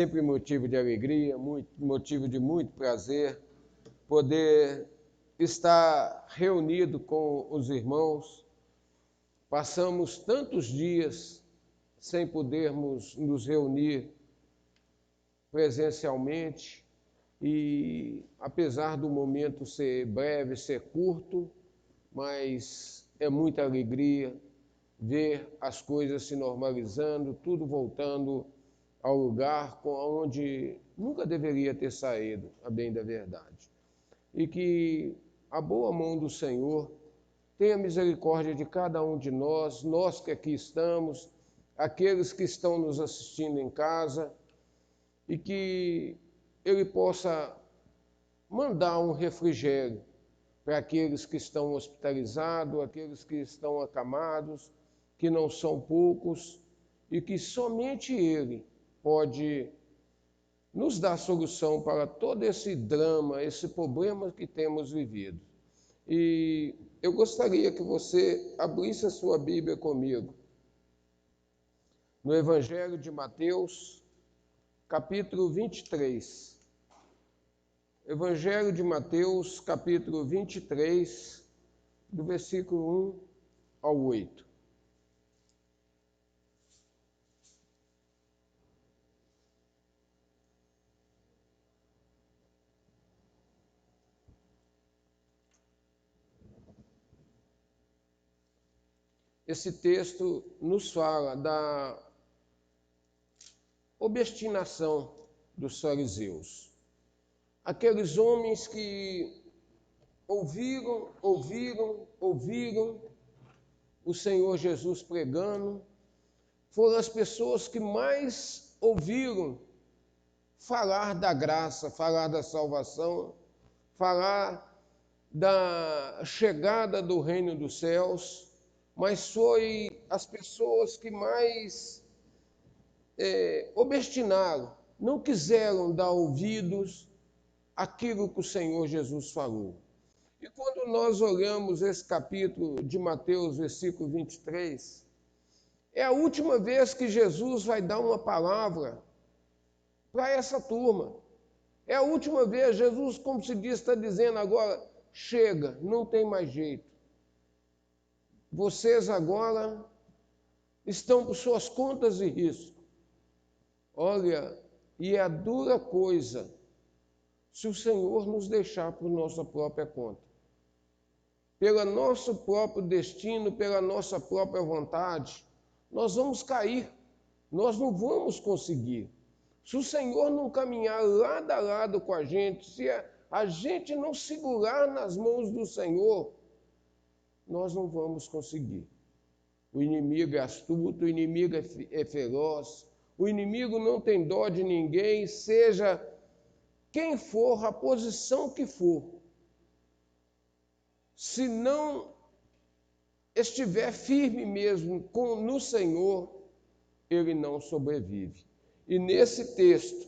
Sempre motivo de alegria, motivo de muito prazer, poder estar reunido com os irmãos. Passamos tantos dias sem podermos nos reunir presencialmente e, apesar do momento ser breve, ser curto, mas é muita alegria ver as coisas se normalizando, tudo voltando ao lugar onde nunca deveria ter saído, a bem da verdade. E que a boa mão do Senhor tenha misericórdia de cada um de nós, nós que aqui estamos, aqueles que estão nos assistindo em casa, e que Ele possa mandar um refrigério para aqueles que estão hospitalizados, aqueles que estão acamados, que não são poucos, e que somente Ele pode nos dar solução para todo esse drama, esse problema que temos vivido. E eu gostaria que você abrisse a sua Bíblia comigo, no Evangelho de Mateus, capítulo 23. Evangelho de Mateus, capítulo 23, do versículo 1 ao 8. Esse texto nos fala da obstinação dos fariseus. Aqueles homens que ouviram o Senhor Jesus pregando, foram as pessoas que mais ouviram falar da graça, falar da salvação, falar da chegada do reino dos céus, mas foi as pessoas que mais obstinaram, não quiseram dar ouvidos àquilo que o Senhor Jesus falou. E quando nós olhamos esse capítulo de Mateus, versículo 23, é a última vez que Jesus vai dar uma palavra para essa turma. É a última vez, Jesus, como se diz, está dizendo agora, chega, não tem mais jeito. Vocês agora estão por suas contas e risco. Olha, e é a dura coisa se o Senhor nos deixar por nossa própria conta. Pelo nosso próprio destino, pela nossa própria vontade, nós vamos cair, nós não vamos conseguir. Se o Senhor não caminhar lado a lado com a gente, se a gente não segurar nas mãos do Senhor, nós não vamos conseguir. O inimigo é astuto, o inimigo é feroz, o inimigo não tem dó de ninguém, seja quem for, a posição que for. Se não estiver firme mesmo no Senhor, ele não sobrevive. E nesse texto,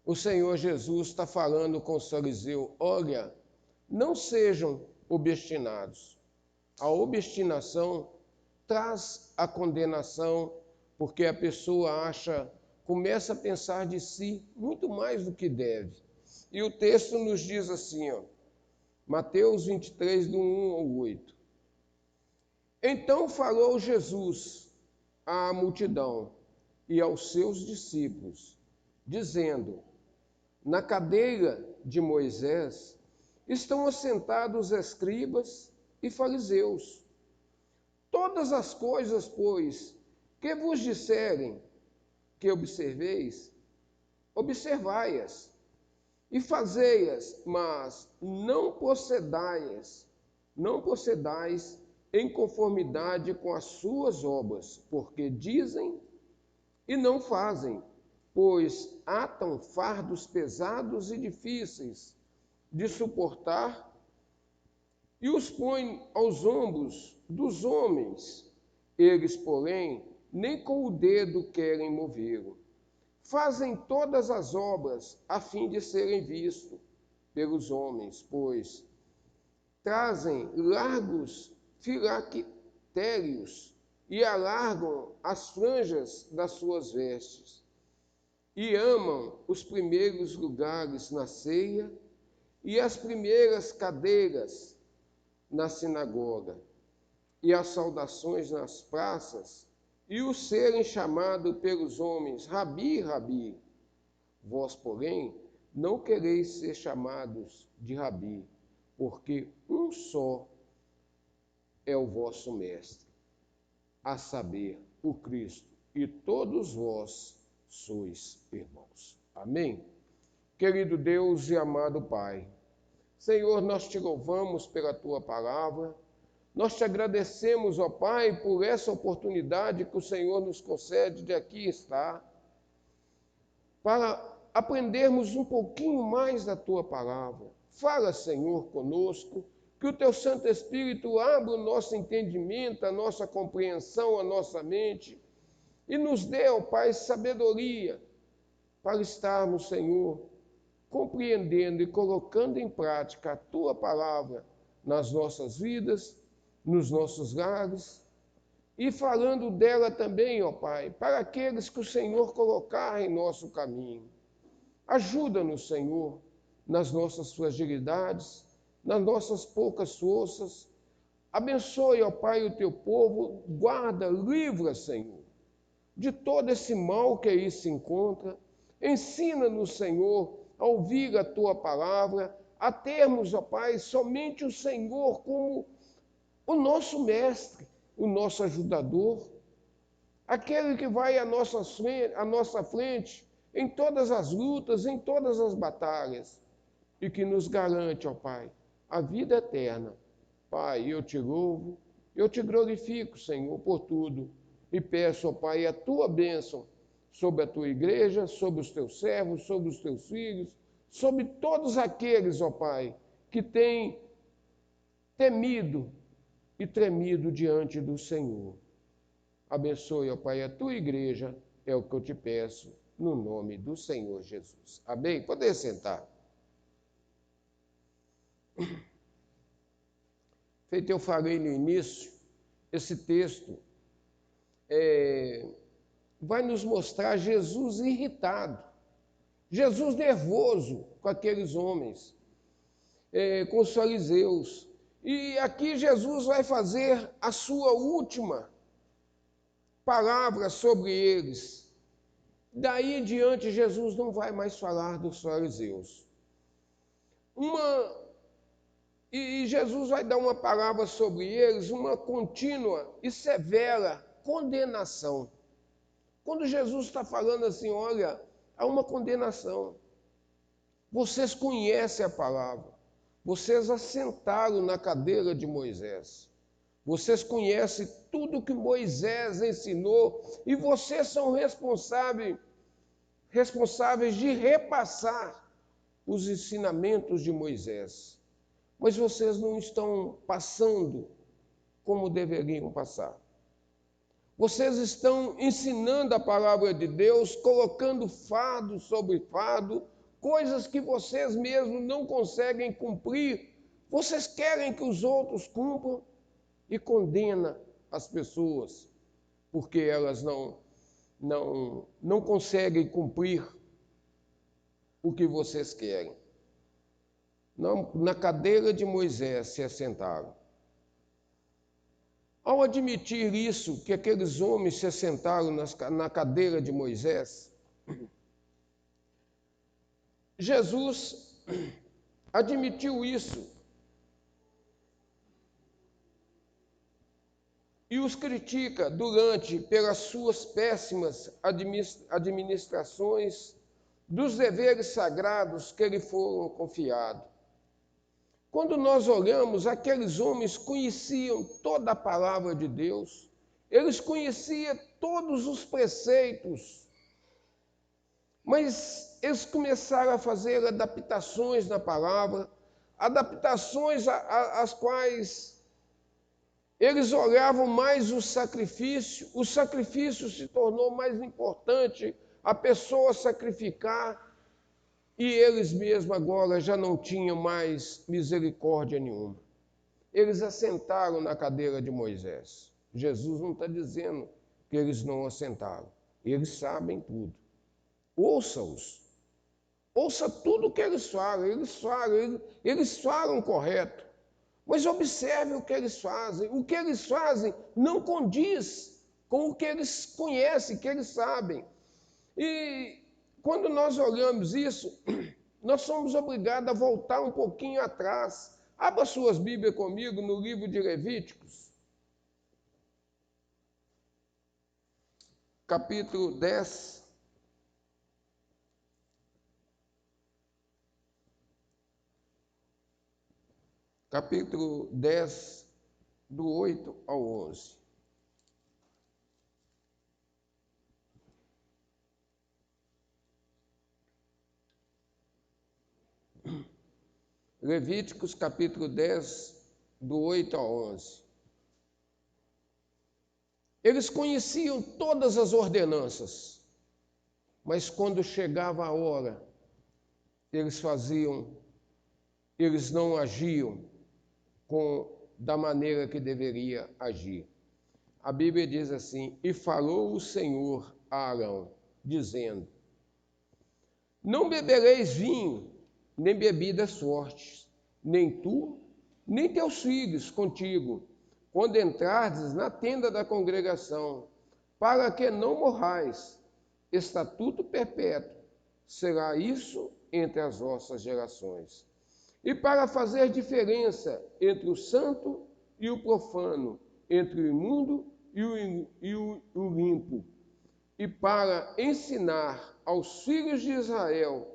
o Senhor Jesus está falando com os fariseus, olha, não sejam obstinados. A obstinação traz a condenação, porque a pessoa começa a pensar de si muito mais do que deve. E o texto nos diz assim, Mateus 23, do 1 ao 8. Então falou Jesus à multidão e aos seus discípulos, dizendo, na cadeira de Moisés estão assentados escribas e fariseus. Todas as coisas, pois, que vos disserem que observeis, observai-as e fazei-as, mas não procedais em conformidade com as suas obras, porque dizem e não fazem, pois atam fardos pesados e difíceis de suportar e os põem aos ombros dos homens. Eles, porém, nem com o dedo querem movê-lo. Fazem todas as obras a fim de serem vistos pelos homens, pois trazem largos filactérios e alargam as franjas das suas vestes. e amam os primeiros lugares na ceia e as primeiras cadeiras na sinagoga, e as saudações nas praças, e o serem chamado pelos homens, Rabi, Rabi. Vós, porém, não quereis ser chamados de Rabi, porque um só é o vosso mestre, a saber, o Cristo, e todos vós sois irmãos. Amém? Querido Deus e amado Pai, Senhor, nós te louvamos pela tua palavra, nós te agradecemos, ó Pai, por essa oportunidade que o Senhor nos concede de aqui estar, para aprendermos um pouquinho mais da tua palavra. Fala, Senhor, conosco, que o teu Santo Espírito abra o nosso entendimento, a nossa compreensão, a nossa mente, e nos dê, ó Pai, sabedoria para estarmos, Senhor, compreendendo e colocando em prática a tua palavra nas nossas vidas, nos nossos lares, e falando dela também, ó Pai, para aqueles que o Senhor colocar em nosso caminho. Ajuda-nos, Senhor, nas nossas fragilidades, nas nossas poucas forças. Abençoe, ó Pai, o teu povo, guarda, livra, Senhor, de todo esse mal que aí se encontra. Ensina-nos, Senhor, a ouvir a tua palavra, a termos, ó Pai, somente o Senhor como o nosso mestre, o nosso ajudador, aquele que vai à nossa frente em todas as lutas, em todas as batalhas, e que nos garante, ó Pai, a vida eterna. Pai, eu te louvo, eu te glorifico, Senhor, por tudo, e peço, ó Pai, a tua bênção sobre a tua igreja, sobre os teus servos, sobre os teus filhos, sobre todos aqueles, ó Pai, que têm temido e tremido diante do Senhor. Abençoe, ó Pai, a tua igreja, é o que eu te peço, no nome do Senhor Jesus. Amém? Poder sentar. Feito eu falei no início, esse texto vai nos mostrar Jesus irritado, Jesus nervoso com aqueles homens, com os fariseus. E aqui Jesus vai fazer a sua última palavra sobre eles. Daí em diante, Jesus não vai mais falar dos fariseus. E Jesus vai dar uma palavra sobre eles, uma contínua e severa condenação. Quando Jesus está falando assim, olha, há uma condenação. Vocês conhecem a palavra. Vocês assentaram na cadeira de Moisés. Vocês conhecem tudo que Moisés ensinou e vocês são responsáveis de repassar os ensinamentos de Moisés. Mas vocês não estão passando como deveriam passar. Vocês estão ensinando a palavra de Deus, colocando fardo sobre fardo, coisas que vocês mesmos não conseguem cumprir. Vocês querem que os outros cumpram e condena as pessoas, porque elas não conseguem cumprir o que vocês querem. Na cadeira de Moisés se assentaram. Ao admitir isso, que aqueles homens se assentaram na cadeira de Moisés, Jesus admitiu isso e os critica pelas suas péssimas administrações dos deveres sagrados que lhe foram confiados. Quando nós olhamos, aqueles homens conheciam toda a palavra de Deus, eles conheciam todos os preceitos, mas eles começaram a fazer adaptações na palavra, adaptações às quais eles olhavam mais o sacrifício se tornou mais importante, a pessoa sacrificar, e eles mesmos agora já não tinham mais misericórdia nenhuma. Eles assentaram na cadeira de Moisés. Jesus não está dizendo que eles não assentaram. Eles sabem tudo. ouça-os. Ouça tudo o que eles falam, eles falam correto. Mas observe o que eles fazem. O que eles fazem não condiz com o que eles conhecem, que eles sabem. E quando nós olhamos isso, nós somos obrigados a voltar um pouquinho atrás. Abra suas Bíblias comigo no livro de Levíticos, capítulo 10. Capítulo 10, do 8 ao 11. Levíticos, capítulo 10, do 8 ao 11. Eles conheciam todas as ordenanças, mas quando chegava a hora, eles não agiam da maneira que deveria agir. A Bíblia diz assim: e falou o Senhor a Arão, dizendo: não bebereis vinho, nem bebidas fortes, nem tu, nem teus filhos contigo, quando entrardes na tenda da congregação, para que não morrais. Estatuto perpétuo será isso entre as vossas gerações. E para fazer diferença entre o santo e o profano, entre o imundo e o limpo, e para ensinar aos filhos de Israel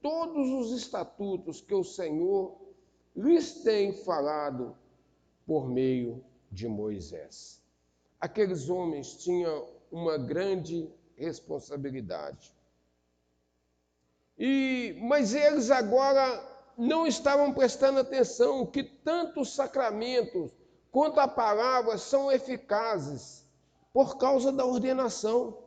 todos os estatutos que o Senhor lhes tem falado por meio de Moisés. Aqueles homens tinham uma grande responsabilidade. Mas eles agora não estavam prestando atenção que tanto os sacramentos quanto a palavra são eficazes por causa da ordenação.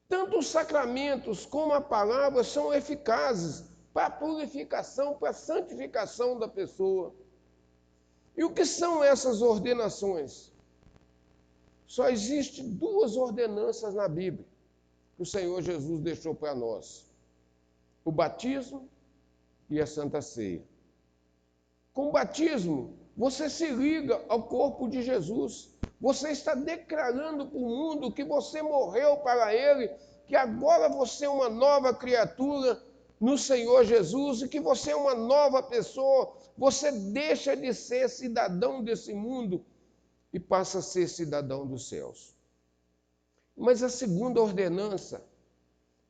Tanto os sacramentos como a palavra são eficazes para a purificação, para a santificação da pessoa. E o que são essas ordenações? Só existem duas ordenanças na Bíblia que o Senhor Jesus deixou para nós: o batismo e a Santa Ceia. Com o batismo, você se liga ao corpo de Jesus. Você está declarando para o mundo que você morreu para ele, que agora você é uma nova criatura no Senhor Jesus e que você é uma nova pessoa. Você deixa de ser cidadão desse mundo e passa a ser cidadão dos céus. Mas a segunda ordenança,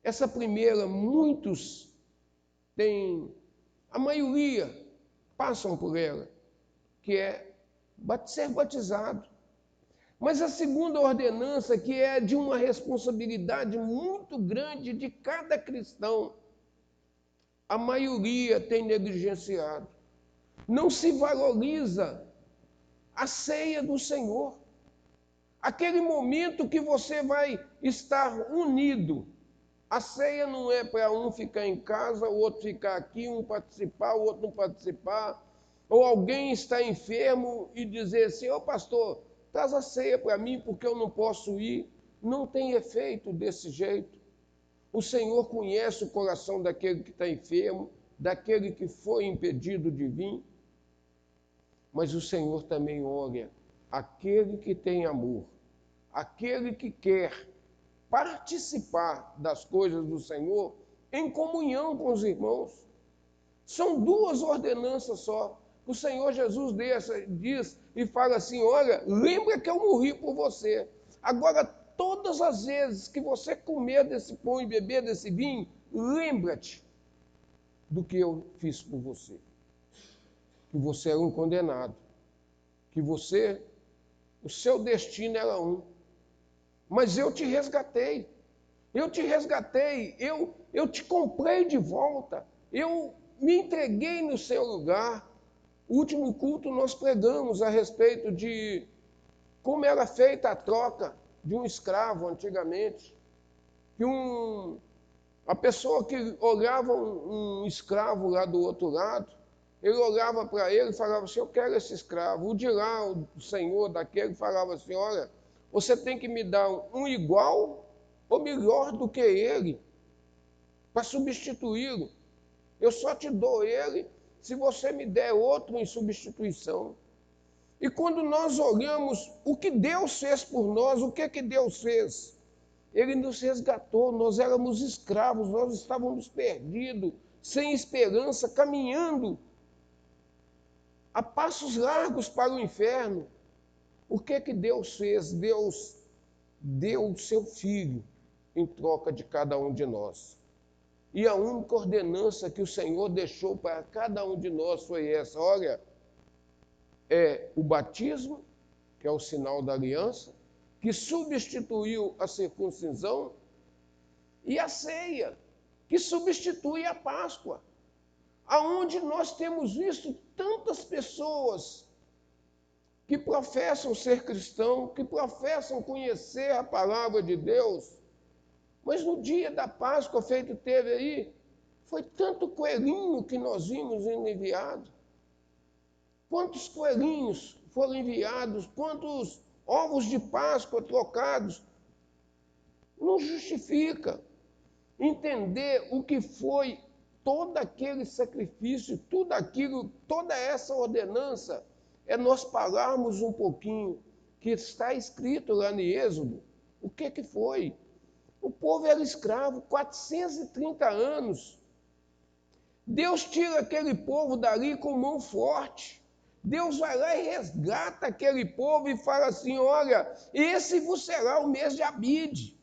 essa primeira, muitos têm, a maioria passam por ela, que é ser batizado. Mas a segunda ordenança, que é de uma responsabilidade muito grande de cada cristão, a maioria tem negligenciado. Não se valoriza a ceia do Senhor. Aquele momento que você vai estar unido. A ceia não é para um ficar em casa, o outro ficar aqui, um participar, o outro não participar. Ou alguém está enfermo e dizer assim: ô pastor, traz a ceia para mim porque eu não posso ir. Não tem efeito desse jeito. O Senhor conhece o coração daquele que está enfermo, daquele que foi impedido de vir. Mas o Senhor também olha aquele que tem amor, aquele que quer participar das coisas do Senhor em comunhão com os irmãos. São duas ordenanças só. O Senhor Jesus diz e fala assim: olha, lembra que eu morri por você. Agora, todas as vezes que você comer desse pão e beber desse vinho, lembra-te do que eu fiz por você. Que você era um condenado. Que o seu destino era um. Mas eu te resgatei. Eu te resgatei. Eu te comprei de volta. Eu me entreguei no seu lugar. O último culto nós pregamos a respeito de como era feita a troca de um escravo antigamente. Que a pessoa que olhava um escravo lá do outro lado, ele olhava para ele e falava assim: eu quero esse escravo. O de lá, o senhor daquele, falava assim: olha, você tem que me dar um igual ou melhor do que ele. para substituí-lo. Eu só te dou ele se você me der outro em substituição. E quando nós olhamos o que Deus fez por nós, o que Deus fez? Ele nos resgatou, nós éramos escravos, nós estávamos perdidos, sem esperança, caminhando a passos largos para o inferno. O que Deus fez? Deus deu o seu Filho em troca de cada um de nós. E a única ordenança que o Senhor deixou para cada um de nós foi essa: olha, é o batismo, que é o sinal da aliança, que substituiu a circuncisão, e a ceia, que substitui a Páscoa. Aonde nós temos visto tantas pessoas que professam ser cristão, que professam conhecer a palavra de Deus, mas no dia da Páscoa feito teve aí, foi tanto coelhinho que nós vimos enviado. Quantos coelhinhos foram enviados, quantos ovos de Páscoa trocados. Não justifica entender o que foi todo aquele sacrifício, tudo aquilo, toda essa ordenança, é nós pararmos um pouquinho, que está escrito lá no Êxodo, o que foi? O povo era escravo, 430 anos. Deus tira aquele povo dali com mão forte. Deus vai lá e resgata aquele povo e fala assim: olha, esse vos será o mês de Abide.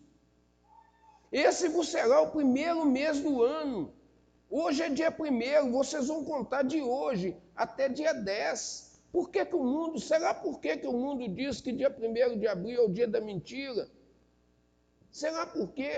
Esse vos será o primeiro mês do ano. Hoje é dia 1º, vocês vão contar de hoje até dia 10. Por que o mundo, será por que o mundo diz que dia 1º de abril é o dia da mentira? Será por quê?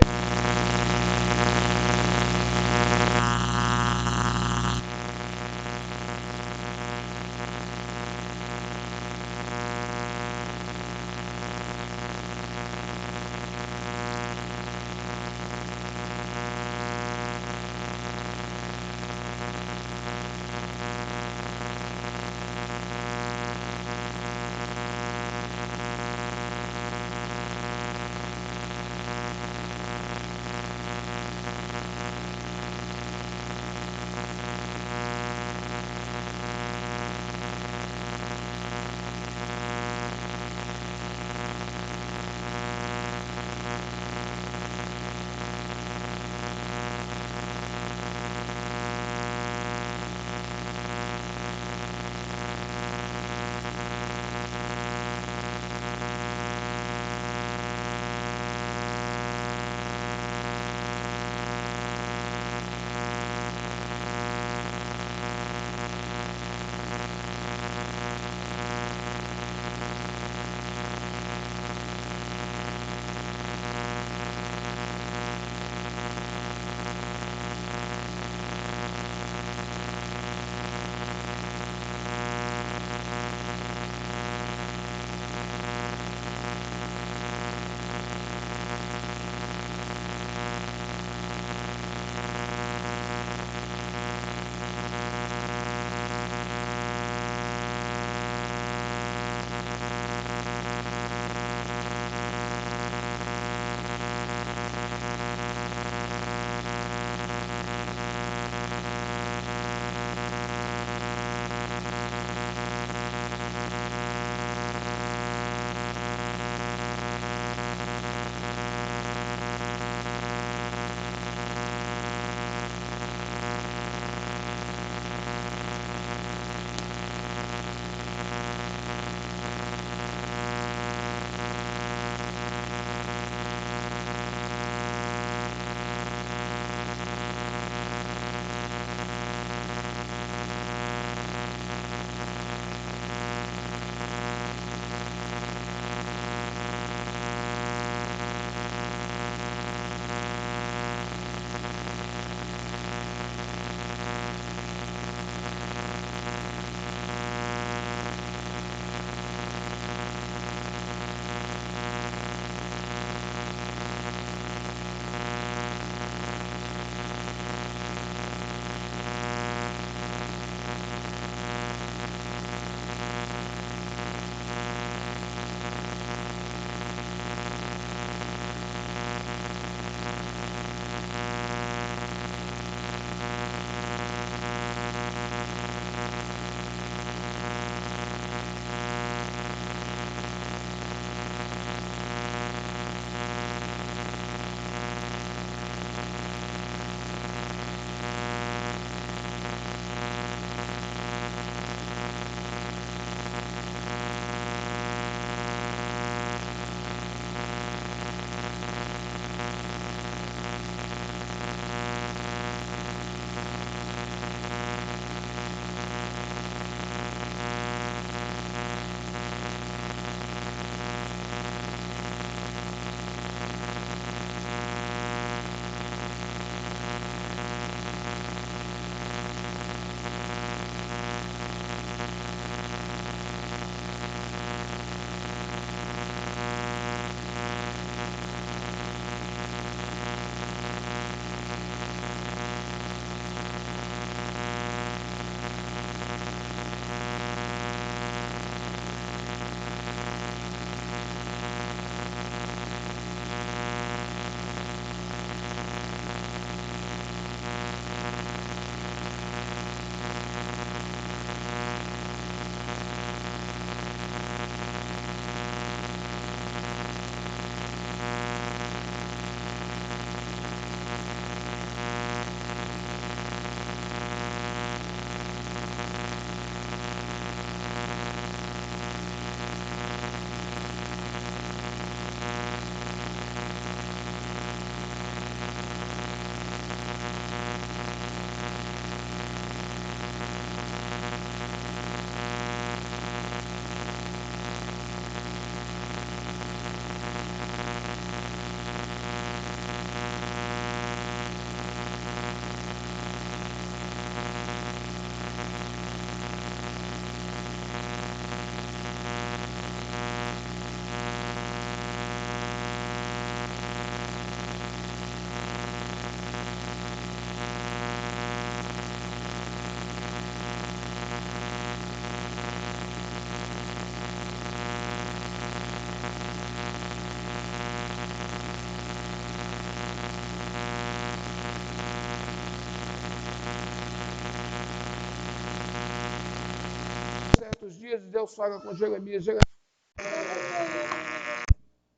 Jeremias, Deus fala com Jeremias,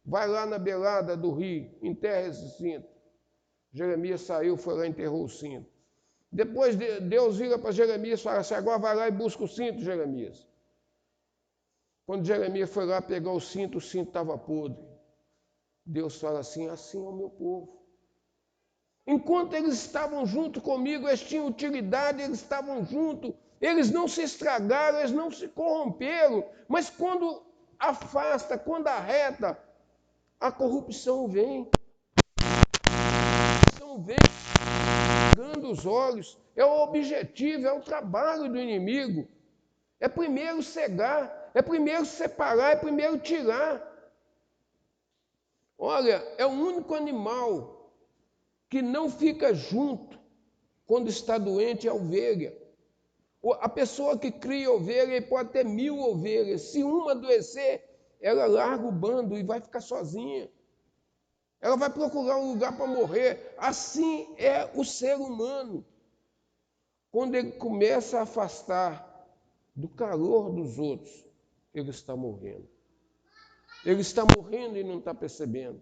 vai lá na beirada do rio, enterra esse cinto. Jeremias saiu, foi lá e enterrou o cinto. Depois Deus vira para Jeremias e fala assim, agora vai lá e busca o cinto, Jeremias. Quando Jeremias foi lá pegar o cinto estava podre. Deus fala assim, assim é o meu povo. Enquanto eles estavam junto comigo, eles tinham utilidade, eles estavam juntos, eles não se estragaram, eles não se corromperam, mas quando afasta, quando arreta, a corrupção vem. A corrupção vem, cegando os olhos, é o objetivo, é o trabalho do inimigo. É primeiro cegar, é primeiro separar, é primeiro tirar. Olha, é o único animal que não fica junto quando está doente é a ovelha. A pessoa que cria ovelha pode ter 1000 ovelhas. Se uma adoecer, ela larga o bando e vai ficar sozinha. Ela vai procurar um lugar para morrer. Assim é o ser humano. Quando ele começa a afastar do calor dos outros, ele está morrendo. Ele está morrendo e não está percebendo.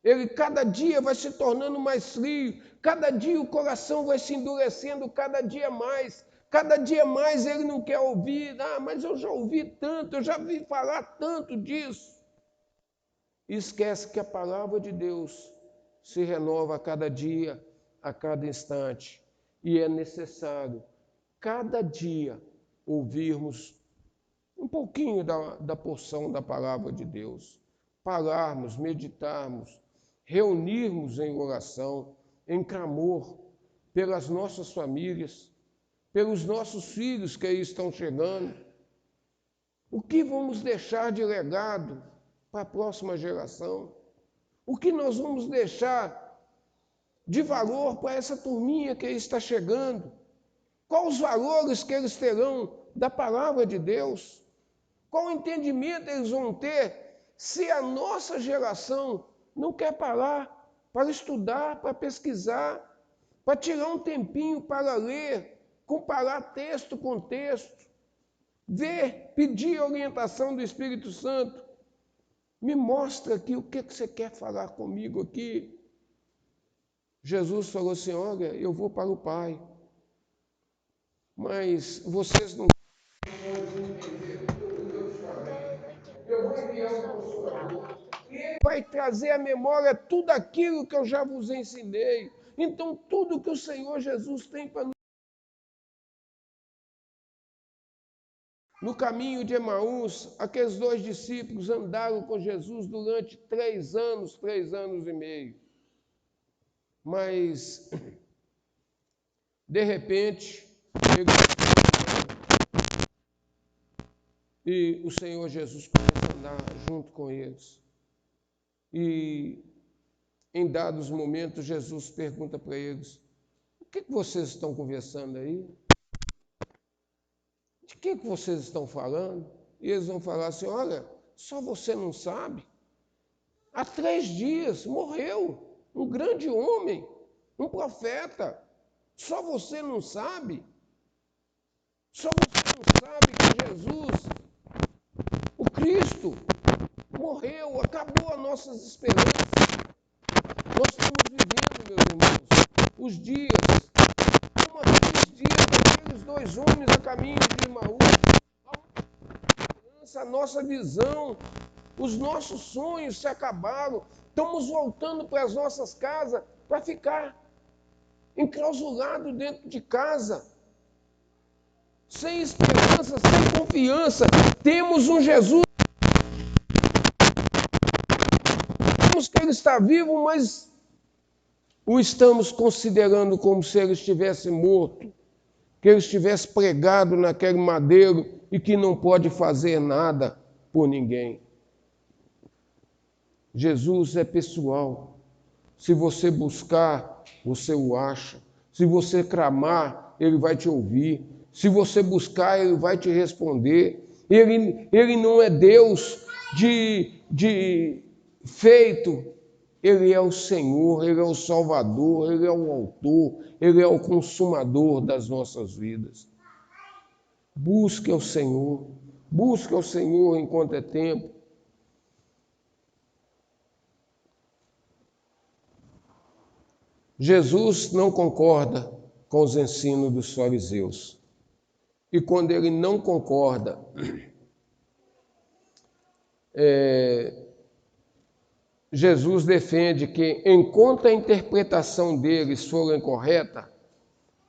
Ele cada dia vai se tornando mais frio, cada dia o coração vai se endurecendo cada dia mais ele não quer ouvir, mas eu já ouvi tanto, eu já vi falar tanto disso. E esquece que a palavra de Deus se renova a cada dia, a cada instante, e é necessário cada dia ouvirmos um pouquinho da porção da palavra de Deus, pararmos, meditarmos, reunirmos em oração, em clamor, pelas nossas famílias, pelos nossos filhos que aí estão chegando. O que vamos deixar de legado para a próxima geração? O que nós vamos deixar de valor para essa turminha que aí está chegando? Quais os valores que eles terão da palavra de Deus? Qual o entendimento eles vão ter se a nossa geração não quer parar para estudar, para pesquisar, para tirar um tempinho para ler, comparar texto com texto, ver, pedir orientação do Espírito Santo? Me mostra aqui o que você quer falar comigo aqui. Jesus falou assim, olha, eu vou para o Pai, mas vocês não... Eu vou enviar um Consolador. Ele vai trazer à memória tudo aquilo que eu já vos ensinei. Então, tudo que o Senhor Jesus tem para nos... No caminho de Emaús, aqueles 2 discípulos andaram com Jesus durante 3 anos e meio. Mas, de repente, e o Senhor Jesus começa a andar junto com eles. E, em dados momentos, Jesus pergunta para eles, o que vocês estão conversando aí? De que vocês estão falando? E eles vão falar assim, olha, só você não sabe. Há 3 dias morreu um grande homem, um profeta. Só você não sabe? Só você não sabe que Jesus, o Cristo, morreu, acabou as nossas esperanças. Nós estamos vivendo, meus irmãos, os dias, como aqueles dias daqueles 2 homens a caminho de Emaús. A nossa visão, os nossos sonhos se acabaram. Estamos voltando para as nossas casas para ficar enclausurado dentro de casa, sem esperança, sem confiança. Temos um Jesus, sabemos que ele está vivo, mas o estamos considerando como se ele estivesse morto, que ele estivesse pregado naquele madeiro e que não pode fazer nada por ninguém. Jesus é pessoal. Se você buscar, você o acha. Se você clamar, ele vai te ouvir. Se você buscar, ele vai te responder. Ele não é Deus de feito. Ele é o Senhor, ele é o Salvador, ele é o autor, ele é o consumador das nossas vidas. Busque ao Senhor, Busca o Senhor enquanto é tempo. Jesus não concorda com os ensinos dos fariseus. E quando ele não concorda, Jesus defende que, enquanto a interpretação deles for incorreta,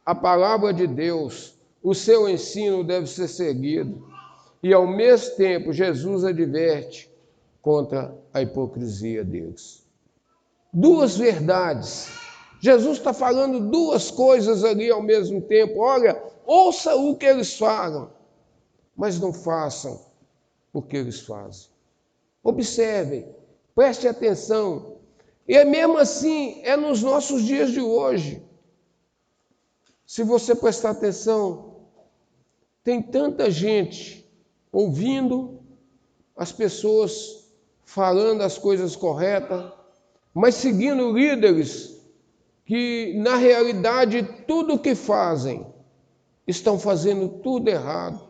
a palavra de Deus, o seu ensino deve ser seguido. E, ao mesmo tempo, Jesus adverte contra a hipocrisia deles. Duas verdades. Jesus está falando duas coisas ali ao mesmo tempo. Olha, ouça o que eles falam, mas não façam o que eles fazem. Observem, preste atenção. E é mesmo assim, é nos nossos dias de hoje. Se você prestar atenção, tem tanta gente ouvindo as pessoas falando as coisas corretas, mas seguindo líderes que, na realidade, tudo o que fazem, estão fazendo tudo errado,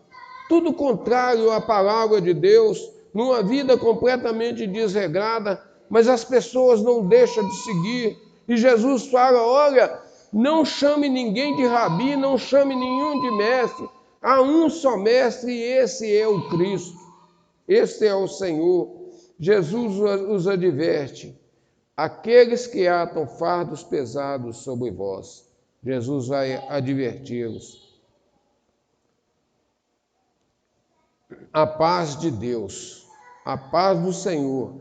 tudo contrário à palavra de Deus, numa vida completamente desregrada, mas as pessoas não deixam de seguir. E Jesus fala, olha, não chame ninguém de rabi, não chame nenhum de mestre, há um só mestre e esse é o Cristo, esse é o Senhor. Jesus os adverte, aqueles que atam fardos pesados sobre vós, Jesus vai adverti-los. A paz de Deus, a paz do Senhor,